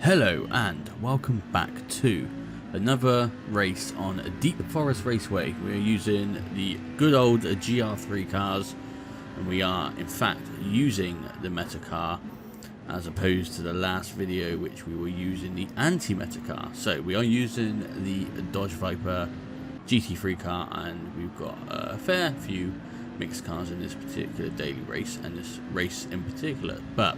Hello and welcome back to another race on a Deep Forest Raceway. We are using the good old GR3 cars, and we are in fact using the meta car as opposed to the last video which we were using the anti-meta car. So we are using the Dodge Viper GT3 car, and we've got a fair few mixed cars in this particular daily race and this race in particular. But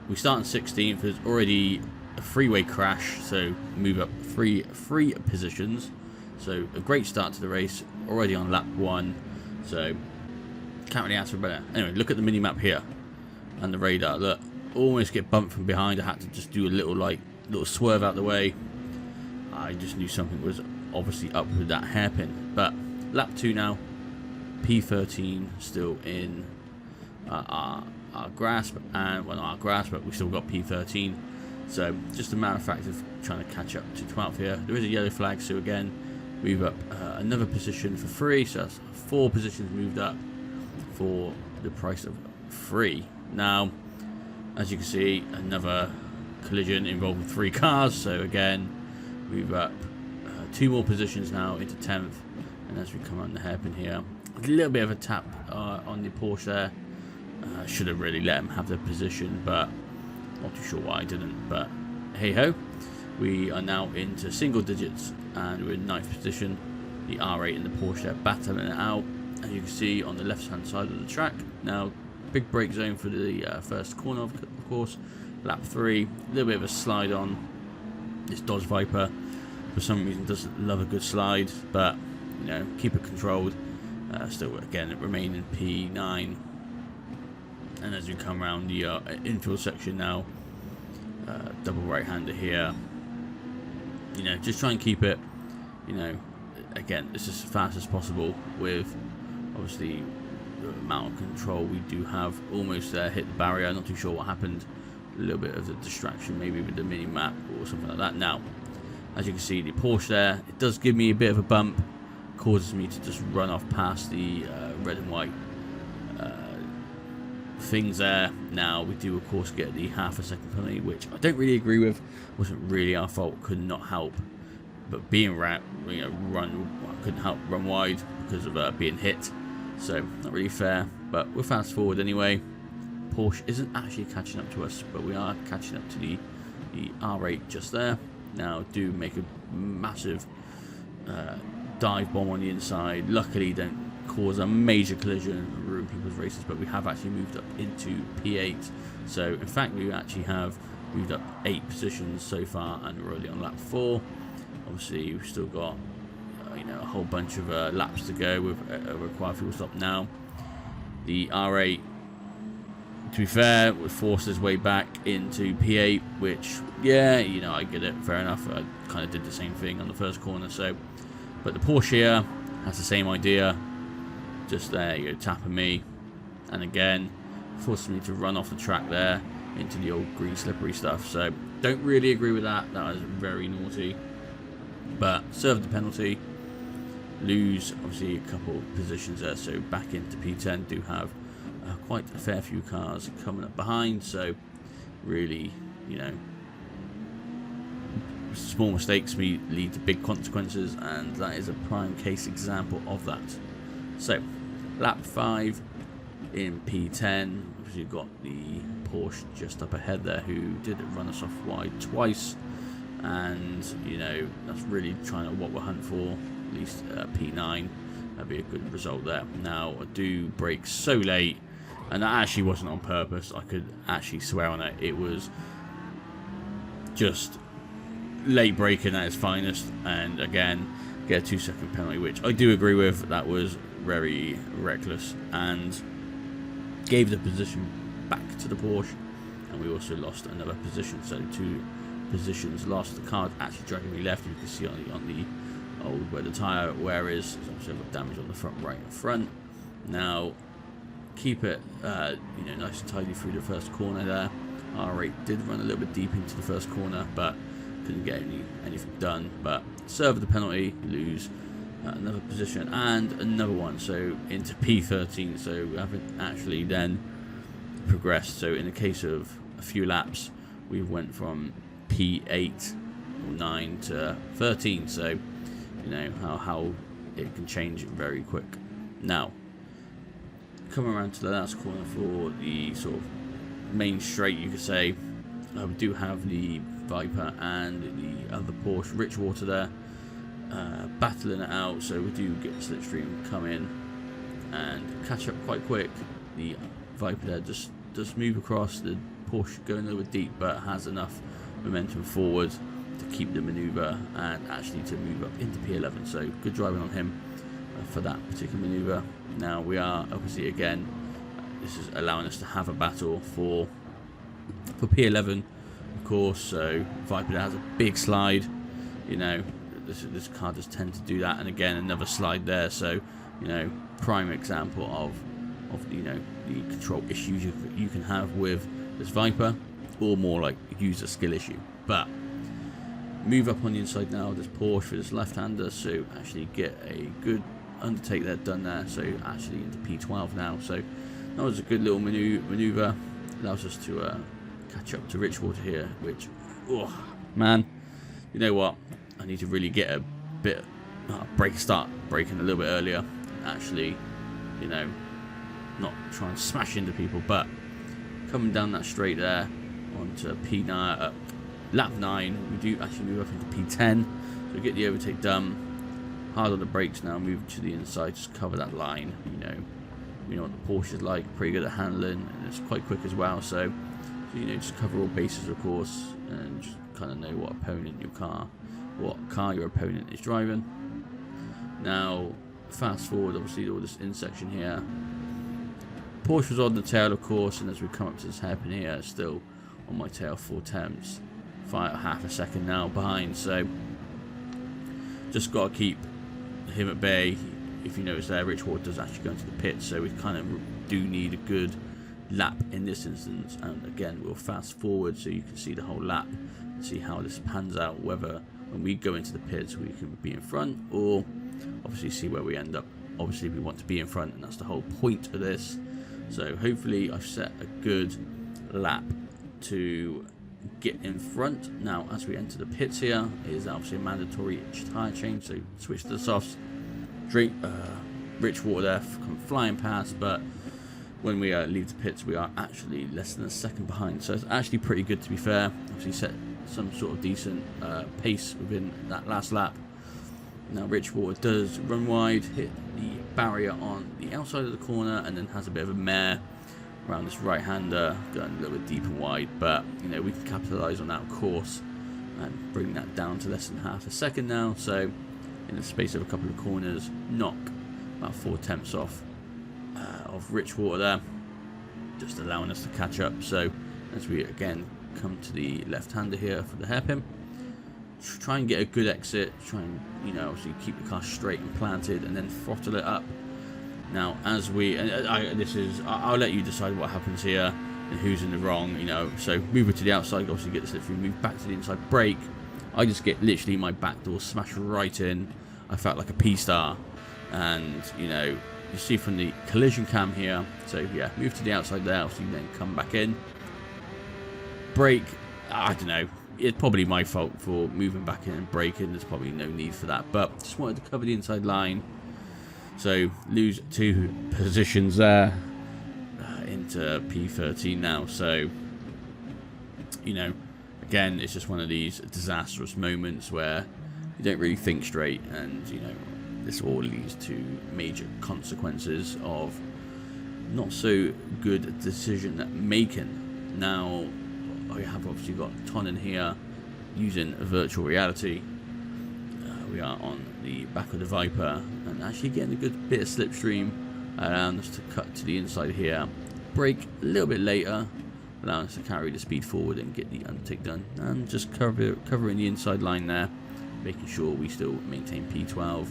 we start in 16th. There's already a freeway crash, so move up three positions. So a great start to the race, already on lap 1. So can't really ask for better. Anyway, look at the mini map here and the radar. Look, almost get bumped from behind. I had to just do a little swerve out the way. I just knew something was obviously up with that hairpin. But lap 2 now. P13 still in our grasp, and well, not our grasp, but we still got P13. So just a matter of fact of trying to catch up to 12th here. There is a yellow flag, so again move up another position for free. So that's 4 positions moved up for the price of 3. Now, as you can see, another collision involving 3 cars. So again, move up 2 more positions now into 10th. And as we come on the hairpin here, a little bit of a tap on the Porsche there. Should have really let him have the position, but not too sure why I didn't. But hey ho, we are now into single digits and we're in 9th position. The R8 and the Porsche battling it out, as you can see on the left hand side of the track. Now, big brake zone for the first corner, of course. Lap 3, a little bit of a slide on. This Dodge Viper for some reason doesn't love a good slide, but you know, keep it controlled. Still again remaining P9. And as we come around the infield section now, double right-hander here, you know, just try and keep it, you know, again, it's as fast as possible with obviously the amount of control we do have. Almost there, hit the barrier, not too sure what happened. A little bit of a distraction maybe with the mini map or something like that. Now, as you can see, the Porsche there, it does give me a bit of a bump, causes me to just run off past the red and white things there. Now we do of course get the half a second penalty, which I don't really agree with. Wasn't really our fault, could not help but being couldn't help run wide because of being hit, so not really fair. But we'll fast forward anyway. Porsche isn't actually catching up to us, but we are catching up to the R8 just there. Now do make a massive dive bomb on the inside. Luckily don't cause a major collision and ruin people's races, but we have actually moved up into P8. So in fact we actually have moved up 8 positions so far, and we're already on lap 4. Obviously we've still got you know, a whole bunch of laps to go with a required fuel stop. Now the R8, to be fair, would force his way back into P8, which, yeah, you know, I get it, fair enough. I kind of did the same thing on the first corner. So, but the Porsche here has the same idea. Just there, you go, tapping me, and again forcing me to run off the track there into the old green slippery stuff. So don't really agree with that. That was very naughty, but serve the penalty. Lose obviously a couple positions there, so back into P10. Do have quite a fair few cars coming up behind, so really, you know, small mistakes may lead to big consequences, and that is a prime case example of that. So lap 5 in P10, you've got the Porsche just up ahead there, who did run us off wide twice, and you know, that's really trying to what we're hunting for, at least P9. That'd be a good result there. Now I do brake so late, and that actually wasn't on purpose. I could actually swear on it. It was just late braking at its finest, and again get a 2-second penalty, which I do agree with. That was very reckless and gave the position back to the Porsche, and we also lost another position. So 2 positions lost. The car actually dragging me left. You can see on the old where the tyre wear is. There's also got damage on the front right and front. Now keep it you know, nice and tidy through the first corner there. R8 did run a little bit deep into the first corner, but couldn't get anything done. But serve the penalty, lose another position and another one, so into P13. So we haven't actually then progressed. So in the case of a few laps, we went from P8 or 9 to 13, so you know how it can change very quick. Now, coming around to the last corner for the sort of main straight, you could say, we do have the Viper and the other Porsche Richwater there, battling it out, so we do get the slipstream come in and catch up quite quick. The Viper there just move across, the Porsche going a little bit deep, but has enough momentum forward to keep the manoeuvre and actually to move up into P11, so good driving on him for that particular manoeuvre. Now we are obviously again, this is allowing us to have a battle for P11, of course. So Viper has a big slide, you know, this car does tend to do that, and again another slide there, so you know, prime example of you know, the control issues you can have with this Viper, or more like user skill issue. But move up on the inside now, this Porsche for this left-hander, so actually get a good undertake there done there, so actually into P12 now. So that was a good little manoeuvre, allows us to catch up to Richwater here, which, oh man, you know what, I need to really get a bit start braking a little bit earlier, actually, you know, not try and smash into people, but coming down that straight there onto P9, lap 9, we do actually move up into P10, so we get the overtake done. Hard on the brakes now, move to the inside, just cover that line. You know what the Porsche is like, pretty good at handling, and it's quite quick as well. So you know, just cover all bases, of course, and just kind of know what car your opponent is driving. Now, fast forward, obviously, all this intersection here. Porsche was on the tail, of course, and as we come up to this hairpin here, still on my tail 4/10, half a second now behind. So just got to keep him at bay. If you notice there, Richwater does actually go into the pit, so we kind of do need a good lap in this instance. And again, we'll fast forward so you can see the whole lap and see how this pans out, whether when we go into the pits we can be in front, or obviously see where we end up. Obviously we want to be in front, and that's the whole point of this. So hopefully I've set a good lap to get in front. Now as we enter the pits here, it is obviously a mandatory tyre change, so switch to the softs. Richwater there come flying past, but when we leave the pits we are actually less than a second behind, so it's actually pretty good, to be fair. Obviously set some sort of decent pace within that last lap. Now Richwater does run wide, hit the barrier on the outside of the corner, and then has a bit of a mare around this right-hander, going a little bit deep and wide, but you know, we can capitalise on that, of course, and bring that down to less than half a second now. So in the space of a couple of corners, knock about 4/10 off of Richwater there, just allowing us to catch up. So as we again come to the left-hander here for the hairpin, try and get a good exit, try and, you know, obviously keep the car straight and planted, and then throttle it up. Now as we, I'll let you decide what happens here and who's in the wrong, you know. So move it to the outside, obviously get the slip through, move back to the inside, brake. I just get literally my back door smashed right in. I felt like a P-star, and you know, you see from the collision cam here. So yeah, move to the outside there, obviously then come back in, brake. I don't know, it's probably my fault for moving back in and braking. There's probably no need for that, but just wanted to cover the inside line. So lose 2 positions there into P13 now. So you know, again, it's just one of these disastrous moments where you don't really think straight, and you know, this all leads to major consequences of not so good decision making. Now I have obviously got Tonin here using virtual reality. We are on the back of the Viper and actually getting a good bit of slipstream, allowing us to cut to the inside here, brake a little bit later, allowing us to carry the speed forward and get the undertake done, and just covering the inside line there, making sure we still maintain P12.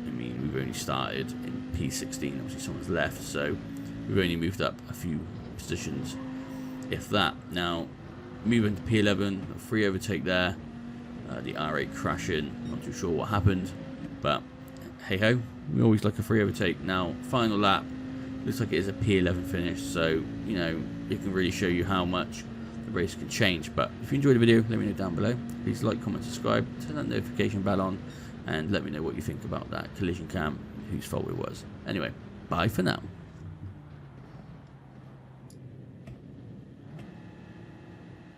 I mean, we've only started in P16, obviously someone's left, so we've only moved up a few positions, if that. Now moving to P11, a free overtake there, the R8 crashing, not too sure what happened, but hey ho, we always like a free overtake. Now final lap, looks like it is a P11 finish, so you know, it can really show you how much the race can change. But if you enjoyed the video, let me know down below. Please like, comment, subscribe, turn that notification bell on, and let me know what you think about that collision cam, whose fault it was. Anyway, bye for now.